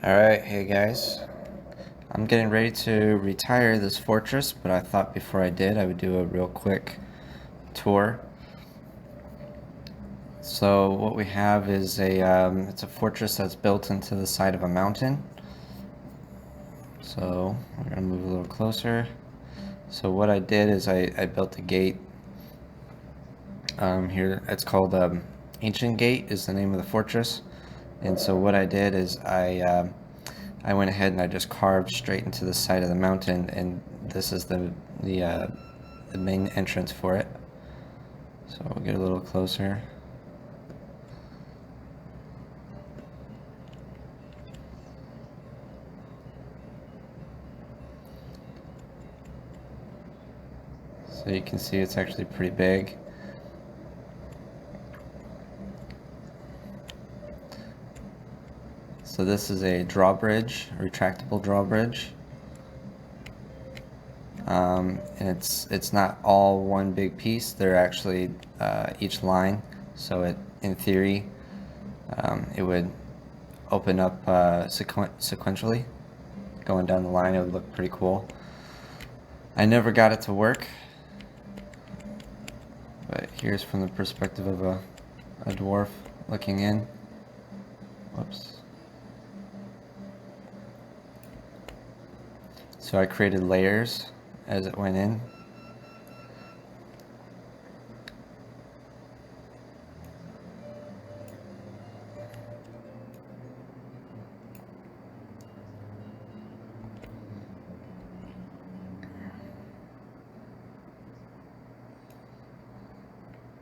Alright, hey guys. I'm getting ready to retire this fortress, but I thought before I did I would do a real quick tour. So what we have is it's a fortress that's built into the side of a mountain. So we're gonna move a little closer. So what I did is I built a gate here. It's called Ancient Gate is the name of the fortress. And so what I did is I went ahead and I just carved straight into the side of the mountain, and this is the main entrance for it. So we'll get a little closer. So you can see it's actually pretty big. So this is a drawbridge, a retractable drawbridge. And it's not all one big piece. They're actually each line. So in theory, it would open up sequentially. Going down the line, it would look pretty cool. I never got it to work, but here's from the perspective of a dwarf looking in. Whoops. So I created layers as it went in.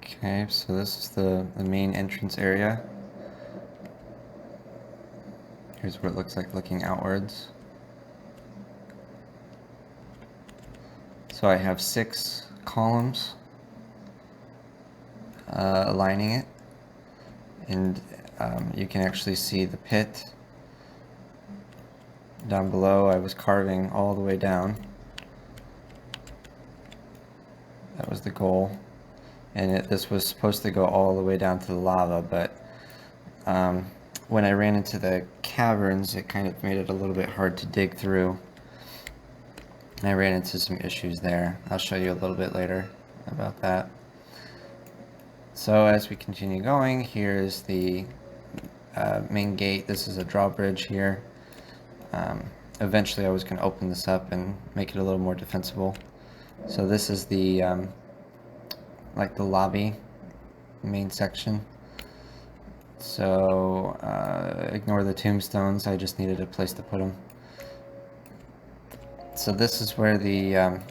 Okay, so this is the main entrance area. Here's what it looks like looking outwards. So I have 6 columns aligning it, and you can actually see the pit down below. I was carving all the way down. That was the goal, and this was supposed to go all the way down to the lava, but when I ran into the caverns, it kind of made it a little bit hard to dig through. I ran into some issues there. I'll show you a little bit later about that. So as we continue going, here's the main gate. This is a drawbridge here. Eventually I was going to open this up and make it a little more defensible. So this is the like the lobby main section. So ignore the tombstones, I just needed a place to put them. So this is where the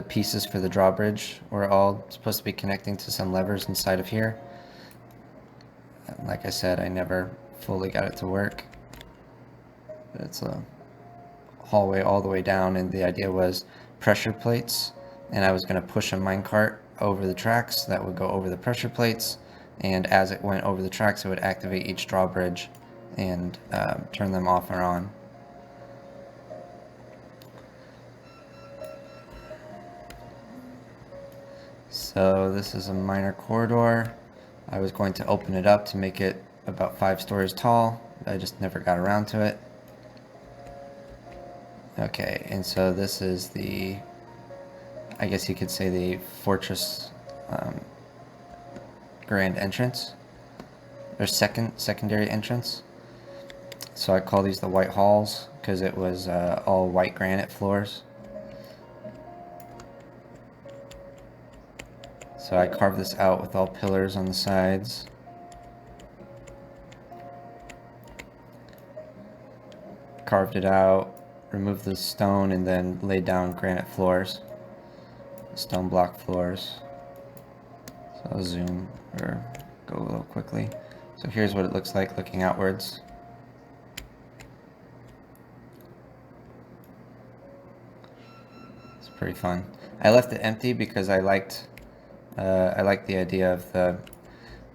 pieces for the drawbridge were all supposed to be connecting to some levers inside of here. Like I said, I never fully got it to work. It's a hallway all the way down, and the idea was pressure plates, and I was going to push a minecart over the tracks that would go over the pressure plates, and as it went over the tracks, it would activate each drawbridge and turn them off or on. So this is a minor corridor. I was going to open it up to make it about 5 stories tall. I just never got around to it. Okay, and so this is the, I guess you could say, the fortress grand entrance, or secondary entrance. So I call these the white halls because it was all white granite floors. So I carved this out with all pillars on the sides. Carved it out, removed the stone, and then laid down granite floors. Stone block floors. So I'll zoom or go a little quickly. So here's what it looks like looking outwards. It's pretty fun. I left it empty because I liked the idea of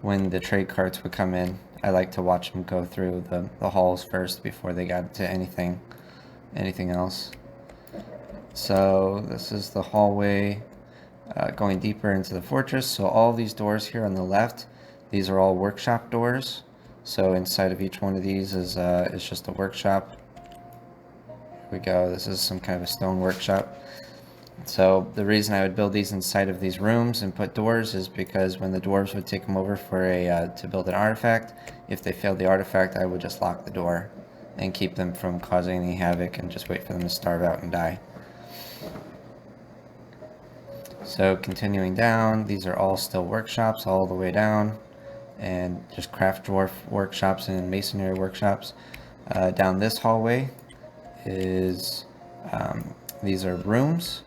when the trade carts would come in, I like to watch them go through the halls first before they got to anything else. So this is the hallway going deeper into the fortress. So all these doors here on the left, these are all workshop doors. So inside of each one of these is just a workshop. Here we go. This is some kind of a stone workshop. So the reason I would build these inside of these rooms and put doors is because when the dwarves would take them over for to build an artifact, if they failed the artifact, I would just lock the door and keep them from causing any havoc and just wait for them to starve out and die. So continuing down, these are all still workshops all the way down, and just craft dwarf workshops and masonry workshops. Down this hallway is these are rooms,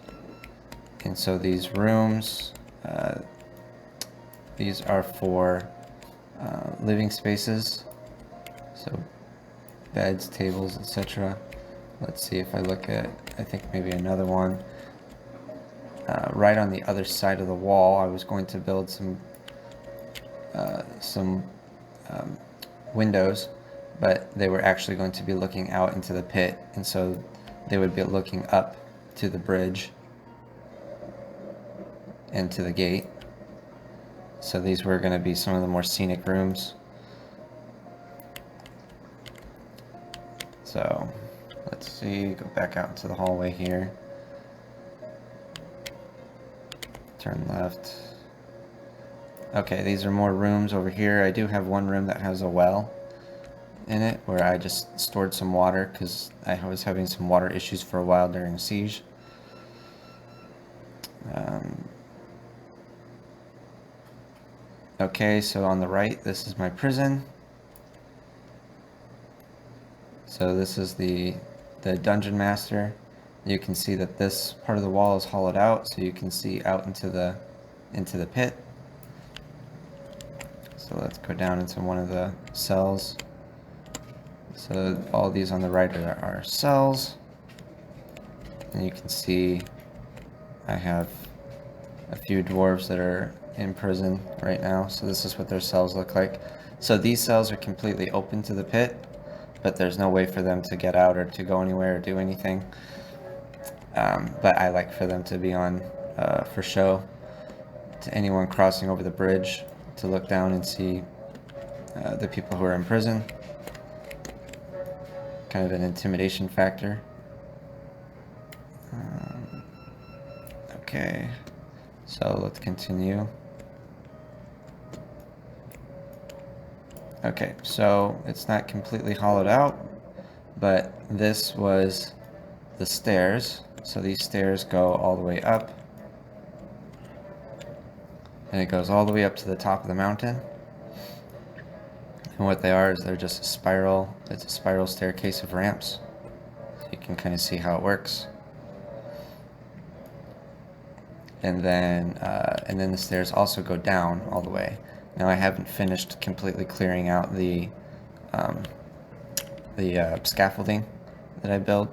and so these rooms these are for living spaces, so beds, tables, etc. Let's see if I look at, I think maybe another one. Right on the other side of the wall, I was going to build some windows, but they were actually going to be looking out into the pit, and so they would be looking up to the bridge and to the gate. So these were going to be some of the more scenic rooms. So let's see, go back out into the hallway here. Turn left. Okay, these are more rooms over here. I do have one room that has a well in it where I just stored some water because I was having some water issues for a while during siege. Okay, so on the right, this is my prison. So this is the dungeon master. You can see that this part of the wall is hollowed out, so you can see out into the pit. So let's go down into one of the cells. So all these on the right are cells. And you can see I have a few dwarves that are in prison right now. So this is what their cells look like. So these cells are completely open to the pit, but there's no way for them to get out or to go anywhere or do anything. But I like for them to be on for show, to anyone crossing over the bridge to look down and see the people who are in prison. Kind of an intimidation factor. Okay, so let's continue. Okay, so it's not completely hollowed out, but this was the stairs. So these stairs go all the way up, and it goes all the way up to the top of the mountain. And what they are is they're just a spiral. It's a spiral staircase of ramps. So you can kind of see how it works. And then the stairs also go down all the way. Now I haven't finished completely clearing out the scaffolding that I build.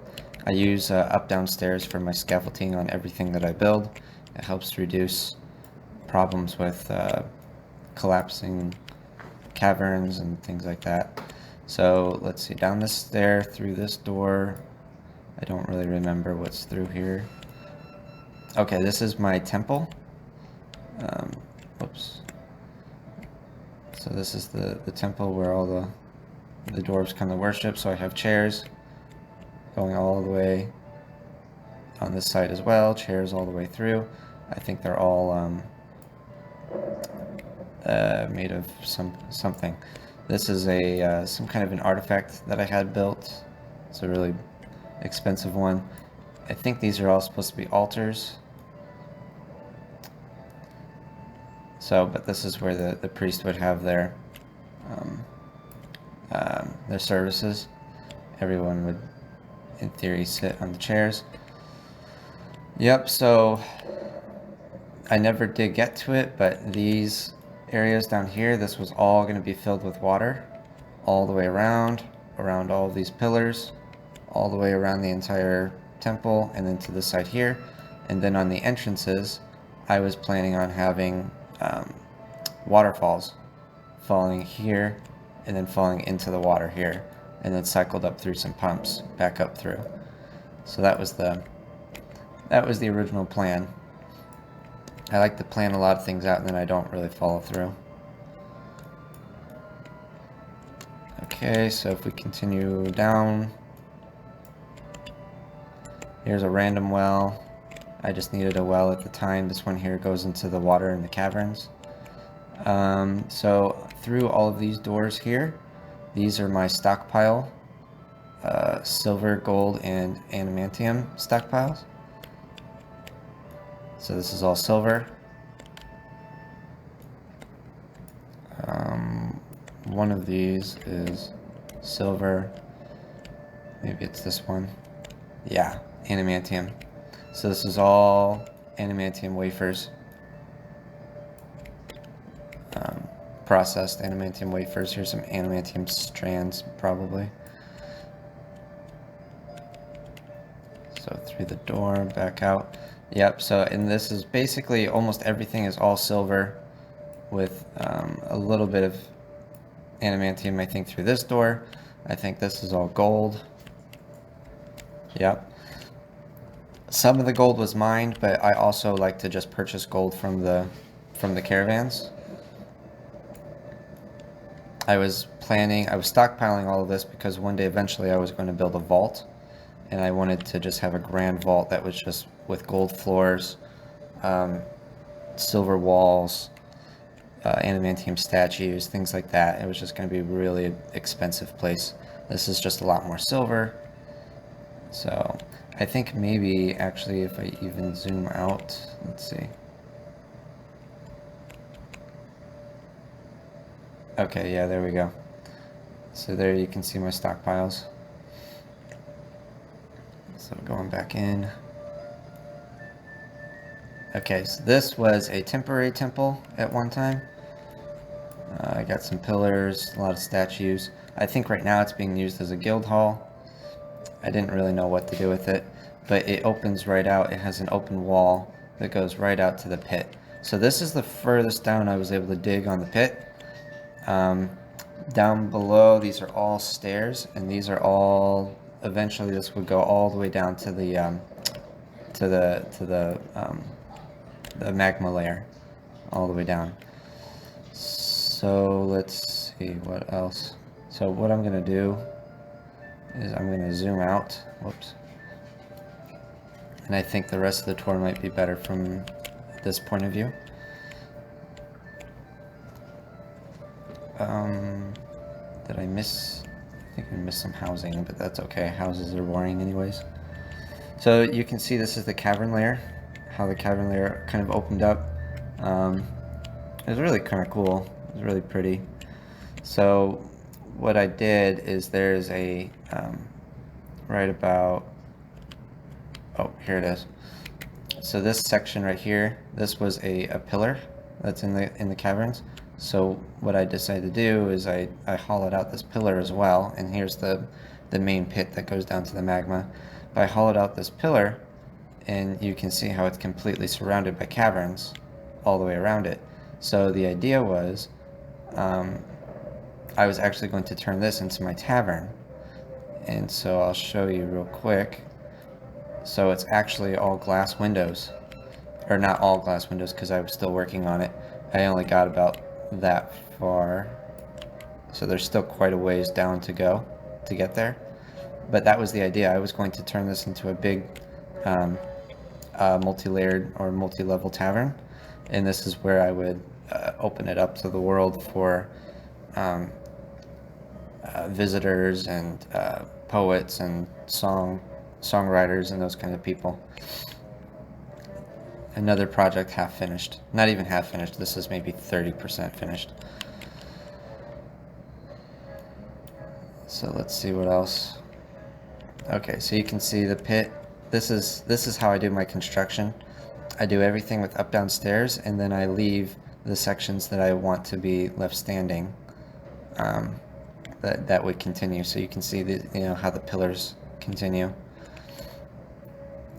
I use up-down stairs for my scaffolding on everything that I build. It helps reduce problems with collapsing caverns and things like that. So let's see, down this stair, through this door. I don't really remember what's through here. Okay, this is my temple. Whoops. So this is the temple where all the dwarves come to worship. So I have chairs going all the way on this side as well. Chairs all the way through. I think they're all made of something. This is some kind of an artifact that I had built. It's a really expensive one. I think these are all supposed to be altars. So, but this is where the priest would have their services. Everyone would, in theory, sit on the chairs. Yep, so I never did get to it, but these areas down here, this was all going to be filled with water all the way around all of these pillars, all the way around the entire temple, and then to the side here. And then on the entrances, I was planning on having waterfalls falling here and then falling into the water here, and then cycled up through some pumps back up through. So that was the original plan. I like to plan a lot of things out and then I don't really follow through. Okay, so if we continue down, here's a random well. I just needed a well at the time. This one here goes into the water in the caverns. So through all of these doors here, these are my stockpile, silver, gold, and adamantium stockpiles. So this is all silver. One of these is silver. Maybe it's this one. Yeah, adamantium. So this is all adamantium wafers. Processed adamantium wafers. Here's some adamantium strands, probably. So through the door, back out. Yep, so, and this is basically almost everything is all silver with a little bit of adamantium, I think, through this door. I think this is all gold. Yep. Some of the gold was mined, but I also like to just purchase gold from the caravans. I was stockpiling all of this because one day eventually I was going to build a vault, and I wanted to just have a grand vault that was just with gold floors, silver walls, adamantium statues, things like that. It was just going to be a really expensive place. This is just a lot more silver. So I think maybe actually if I even zoom out, let's see. Okay, yeah, there we go. So there you can see my stockpiles. So going back in. Okay, so this was a temporary temple at one time. I got some pillars, a lot of statues. I think right now it's being used as a guild hall. I didn't really know what to do with it, but it opens right out. It has an open wall that goes right out to the pit. So this is the furthest down I was able to dig on the pit. Down below, these are all stairs, and these are all, eventually this would go all the way down to the magma layer, all the way down. So let's see what else. So what I'm gonna do is I'm gonna zoom out. Whoops. And I think the rest of the tour might be better from this point of view. Did I miss? I think I missed some housing, but that's okay. Houses are boring anyways. So you can see this is the cavern layer, how the cavern layer kind of opened up. It was really kind of cool. It was really pretty. So what I did is there's a, right about, oh, here it is. So this section right here, this was a pillar that's in the caverns. So what I decided to do is I hollowed out this pillar as well, and here's the main pit that goes down to the magma. But I hollowed out this pillar, and you can see how it's completely surrounded by caverns all the way around it. So the idea was, I was actually going to turn this into my tavern. And so I'll show you real quick. So it's actually all glass windows, or not all glass windows because I was still working on it. I only got about that far, so there's still quite a ways down to go to get there, but that was the idea. I was going to turn this into a big multi-layered or multi-level tavern, and this is where I would open it up to the world for visitors and poets and songwriters and those kind of people. Another project half finished. Not even half finished. This is maybe 30% finished. So let's see what else. Okay, so you can see the pit. This is how I do my construction. I do everything with up-down stairs, and then I leave the sections that I want to be left standing. That would continue. So you can see how the pillars continue.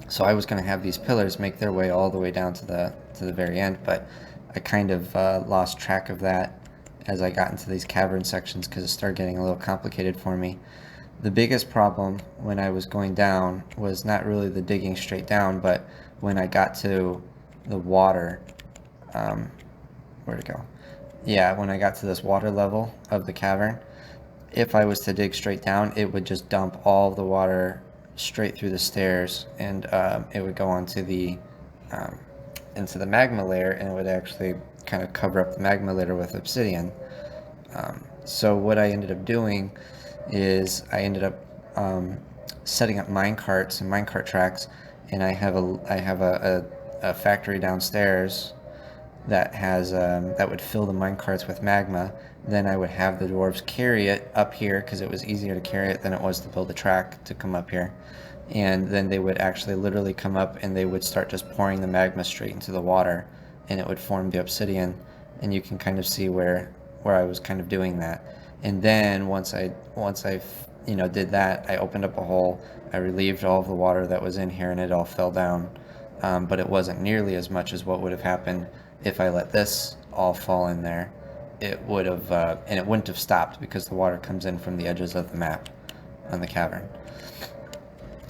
So I was going to have these pillars make their way all the way down to the very end, but I kind of lost track of that as I got into these cavern sections because it started getting a little complicated for me. The biggest problem when I was going down was not really the digging straight down, but when I got to the water, where'd it go? Yeah, when I got to this water level of the cavern, if I was to dig straight down, it would just dump all of the water straight through the stairs, and it would go um, into the magma layer, and it would actually kind of cover up the magma layer with obsidian. So what I ended up doing is I ended up setting up mine carts and minecart tracks, and I have a factory downstairs that has that would fill the mine carts with magma. Then I would have the dwarves carry it up here because it was easier to carry it than it was to build a track to come up here. And then they would actually literally come up and they would start just pouring the magma straight into the water, and it would form the obsidian. And you can kind of see where I was kind of doing that. And then once I did that, I opened up a hole. I relieved all of the water that was in here, and it all fell down. But it wasn't nearly as much as what would have happened if I let this all fall in there. It would have, and it wouldn't have stopped because the water comes in from the edges of the map on the cavern.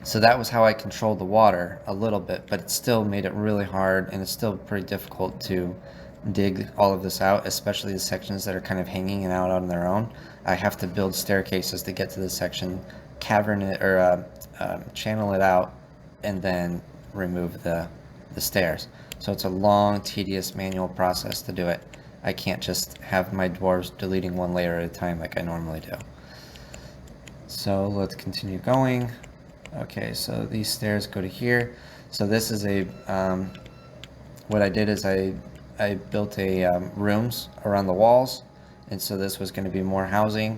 So that was how I controlled the water a little bit, but it still made it really hard, and it's still pretty difficult to dig all of this out, especially the sections that are kind of hanging out on their own. I have to build staircases to get to this section, cavern it, or channel it out, and then remove the stairs. So it's a long, tedious manual process to do it. I can't just have my dwarves deleting one layer at a time like I normally do. So let's continue going. Okay, so these stairs go to here. So this is a, what I did is I built a rooms around the walls, and so this was going to be more housing.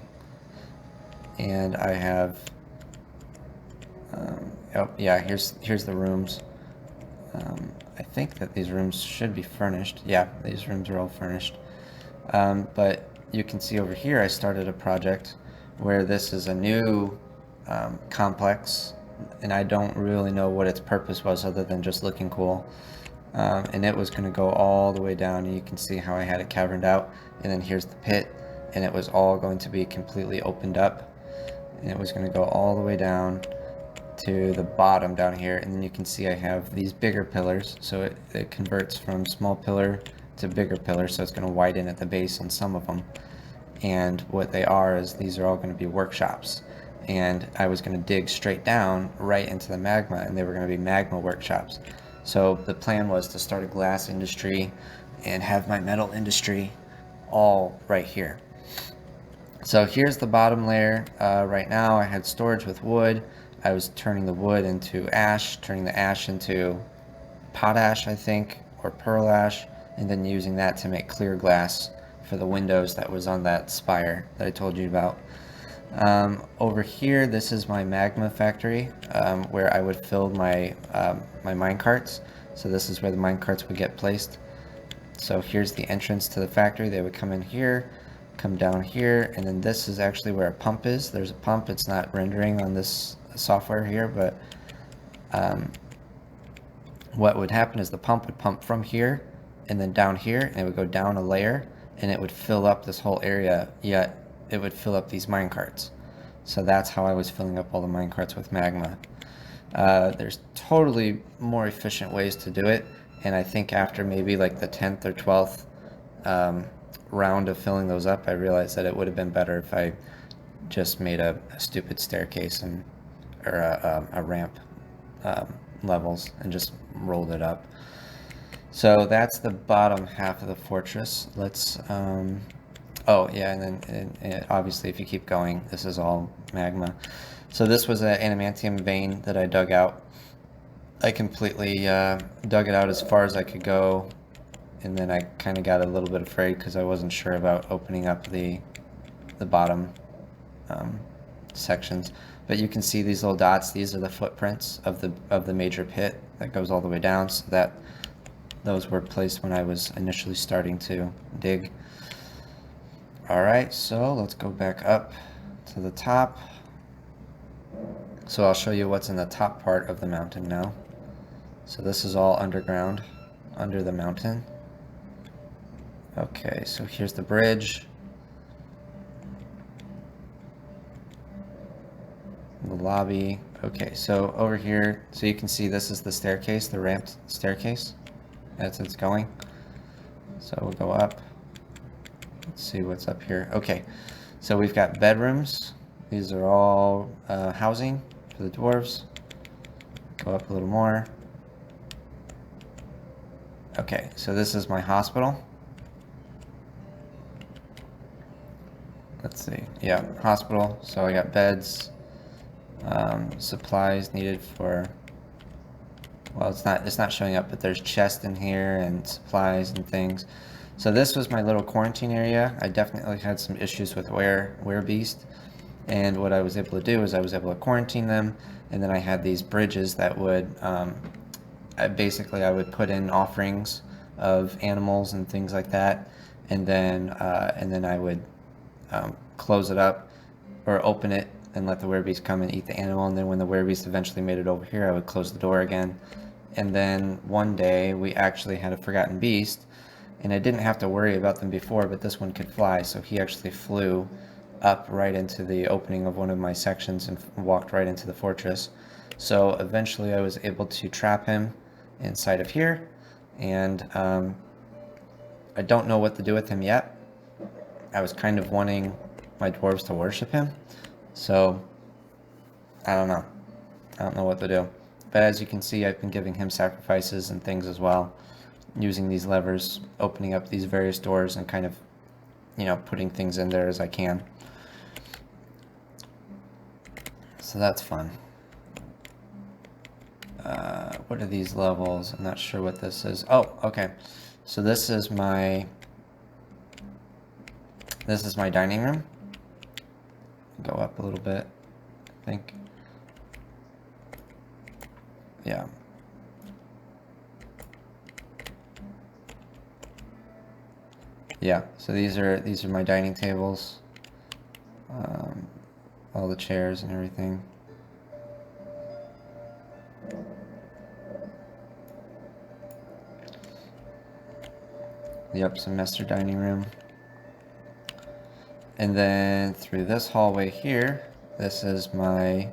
And I have, oh yeah, here's the rooms. I think that these rooms should be furnished. Yeah, these rooms are all furnished. But you can see over here I started a project where this is a new complex, and I don't really know what its purpose was other than just looking cool. And it was going to go all the way down, and you can see how I had it caverned out. And then here's the pit, and it was all going to be completely opened up, and it was going to go all the way down to the bottom down here. And then you can see I have these bigger pillars, so it converts from small pillar to bigger pillar, so it's going to widen at the base on some of them. And what they are is these are all going to be workshops, and I was going to dig straight down right into the magma, and they were going to be magma workshops. So the plan was to start a glass industry and have my metal industry all right here. So here's the bottom layer. Right now I had storage with wood. I was turning the wood into ash, turning the ash into potash, I think, or pearl ash, and then using that to make clear glass for the windows that was on that spire that I told you about. Over here, this is my magma factory, where I would fill my my mine carts. So this is where the mine carts would get placed. So here's the entrance to the factory. They would come in here, come down here, and then this is actually where a pump is. There's a pump. It's not rendering on this software here, but what would happen is the pump would pump from here and then down here, and it would go down a layer, and it would fill up this whole area, yet it would fill up these mine carts. So that's how I was filling up all the mine carts with magma. There's totally more efficient ways to do it, and I think after maybe like the 10th or 12th round of filling those up, I realized that it would have been better if I just made a stupid staircase or a ramp levels and just rolled it up. So that's the bottom half of the fortress. Let's oh yeah, and then obviously if you keep going, this is all magma. So this was an adamantium vein that I dug out. I completely dug it out as far as I could go, and then I kind of got a little bit afraid because I wasn't sure about opening up the bottom sections. But you can see these little dots. These are the footprints of the major pit that goes all the way down. So that those were placed when I was initially starting to dig. All right, so let's go back up to the top. So I'll show you what's in the top part of the mountain now. So this is all underground, under the mountain. Okay, so here's the bridge. The lobby. Okay, so over here, so you can see this is the staircase, the ramped staircase as it's going. So we'll go up. Let's see what's up here. Okay, So we've got bedrooms. These are all housing for the dwarves. Go up a little more. Okay, so this is my hospital. Let's see. Yeah, hospital. So I got beds, supplies needed for. Well, it's not showing up, but there's chests in here and supplies and things. So this was my little quarantine area. I definitely had some issues with werebeast, and what I was able to do is I was able to quarantine them, and then I had these bridges that would I would put in offerings of animals and things like that, and then I would close it up or open it and let the werebeast come and eat the animal, and then when the werebeast eventually made it over here, I would close the door again. And then one day we actually had a forgotten beast, and I didn't have to worry about them before, but this one could fly, so he actually flew up right into the opening of one of my sections and walked right into the fortress. So eventually I was able to trap him inside of here, and I don't know what to do with him yet. I was kind of wanting my dwarves to worship him, so I don't know. I don't know what to do. But as you can see, I've been giving him sacrifices and things as well, using these levers, opening up these various doors and kind of, putting things in there as I can. So that's fun. What are these levels? I'm not sure what this is. Oh, okay. So this is my dining room. Go up a little bit, I think. Yeah. Yeah, so these are my dining tables. All the chairs and everything. Yep, some master dining room. And then through this hallway here, this is my,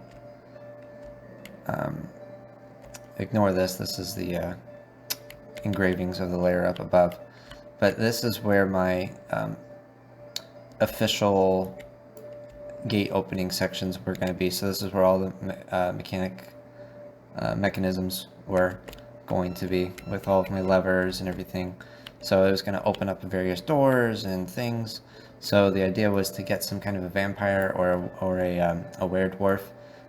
ignore this, this is the engravings of the layer up above. But this is where my official gate opening sections were going to be. So this is where all the mechanisms were going to be, with all of my levers and everything. So it was going to open up various doors and things. So the idea was to get some kind of a vampire or a were-dwarf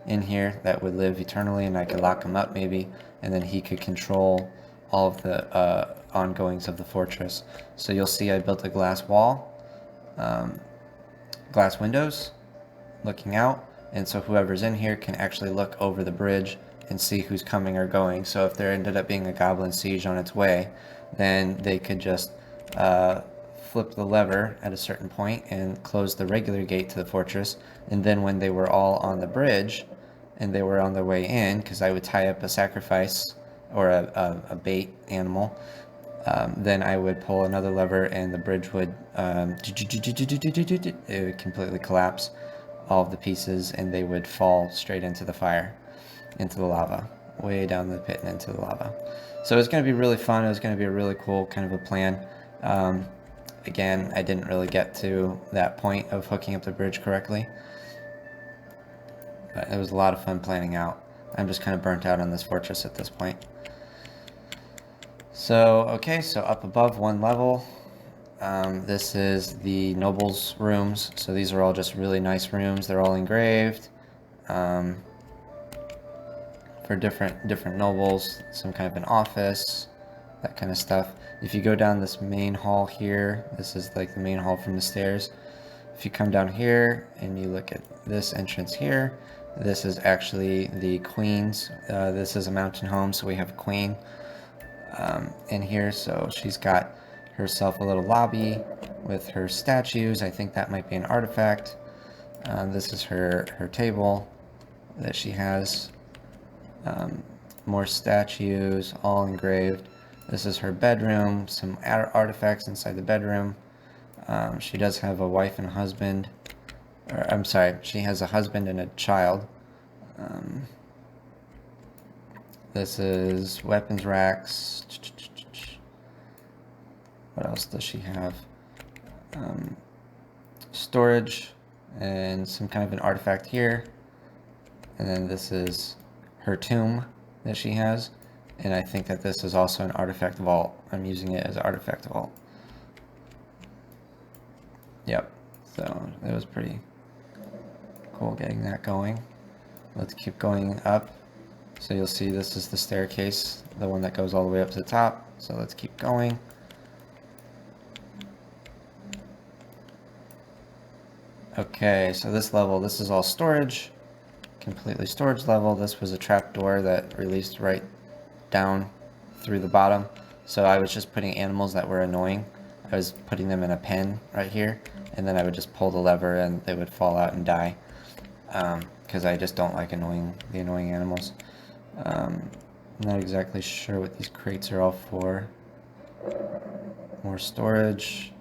in here that would live eternally, and I could lock him up maybe, and then he could control all of the ongoings of the fortress. So you'll see I built a glass wall, glass windows looking out, and so whoever's in here can actually look over the bridge and see who's coming or going. So if there ended up being a goblin siege on its way, then they could just flip the lever at a certain point and close the regular gate to the fortress, and then when they were all on the bridge and they were on their way in, because I would tie up a sacrifice or a bait animal, then I would pull another lever and the bridge would it would completely collapse, all of the pieces, and they would fall straight into the fire, into the lava, way down the pit and into the lava. So it's going to be really fun. It was going to be a really cool kind of a plan. Again, I didn't really get to that point of hooking up the bridge correctly, but it was a lot of fun planning out. I'm just kind of burnt out on this fortress at this point. So, okay, so up above one level, this is the nobles' rooms. So these are all just really nice rooms. They're all engraved for different nobles, some kind of an office, that kind of stuff. If you go down this main hall here, this is like the main hall from the stairs. If you come down here and you look at this entrance here, this is actually the queen's. This is a mountain home, so we have a queen in here. So she's got herself a little lobby with her statues. I think that might be an artifact. This is her table that she has. More statues, all engraved. This is her bedroom, some artifacts inside the bedroom. She does have a wife and a husband. Or, I'm sorry, she has a husband and a child. This is weapons racks. What else does she have? Storage and some kind of an artifact here. And then this is her tomb that she has. And I think that this is also an artifact vault. I'm using it as an artifact vault. Yep, so it was pretty cool getting that going. Let's keep going up. So you'll see this is the staircase, the one that goes all the way up to the top. So let's keep going. Okay, so this level, this is all storage, completely storage level. This was a trapdoor that released right down through the bottom. So I was just putting animals that were annoying. I was putting them in a pen right here, and then I would just pull the lever and they would fall out and die. Because I just don't like the annoying animals. I'm not exactly sure what these crates are all for. More storage.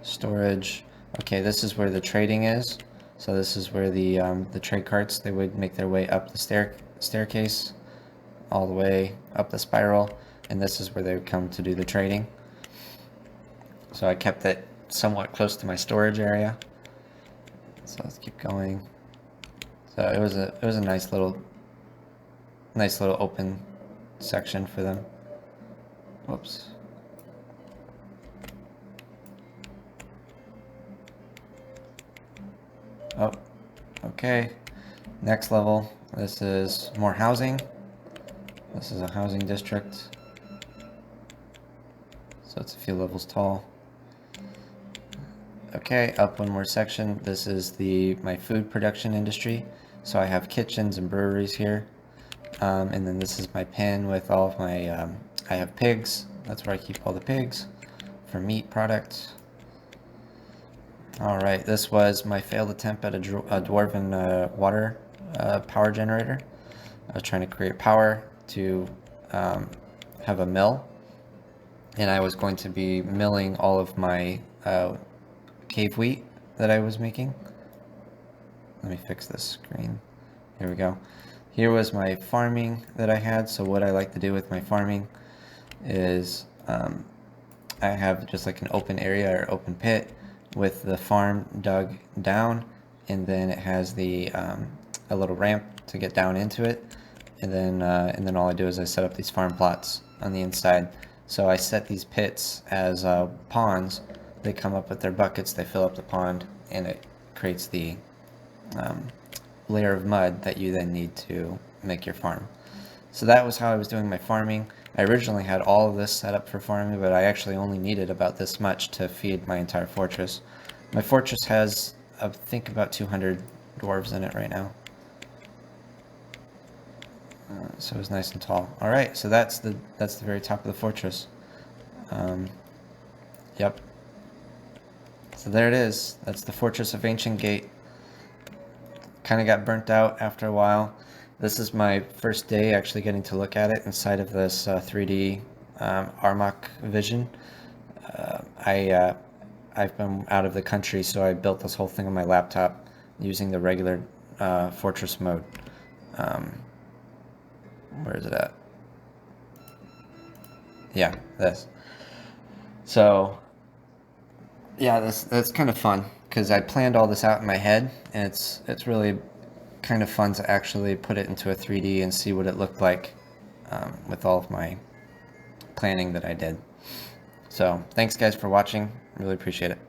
Storage. Okay, this is where the trading is. So this is where the trade carts, they would make their way up the staircase, all the way up the spiral, and this is where they would come to do the trading. So I kept it somewhat close to my storage area. So let's keep going. So it was a nice little open section for them. Whoops. Oh, okay. Next level. This is more housing. This is a housing district. So it's a few levels tall. Okay, up one more section. This is my food production industry. So I have kitchens and breweries here. And then this is my pen with all of my, I have pigs. That's where I keep all the pigs for meat products. Alright, this was my failed attempt at a dwarven water power generator. I was trying to create power to have a mill. And I was going to be milling all of my cave wheat that I was making. Let me fix this screen. Here we go. Here was my farming that I had. So what I like to do with my farming is I have just like an open area or open pit with the farm dug down, and then it has the a little ramp to get down into it, and then all I do is I set up these farm plots on the inside. So I set these pits as ponds. They come up with their buckets, they fill up the pond, and it creates the layer of mud that you then need to make your farm. So that was how I was doing my farming. I originally had all of this set up for farming, but I actually only needed about this much to feed my entire fortress. My fortress has, I think, about 200 dwarves in it right now. So it's nice and tall. All right, so that's the very top of the fortress. Yep. So there it is. That's the Fortress of Ancient Gate. Kind of got burnt out after a while. This is my first day actually getting to look at it inside of this 3D Armok Vision. I've been out of the country, so I built this whole thing on my laptop using the regular Fortress mode. Where is it at? Yeah, this. So, yeah, that's kind of fun because I planned all this out in my head, and it's really kind of fun to actually put it into a 3D and see what it looked like with all of my planning that I did. So, thanks guys for watching. Really appreciate it.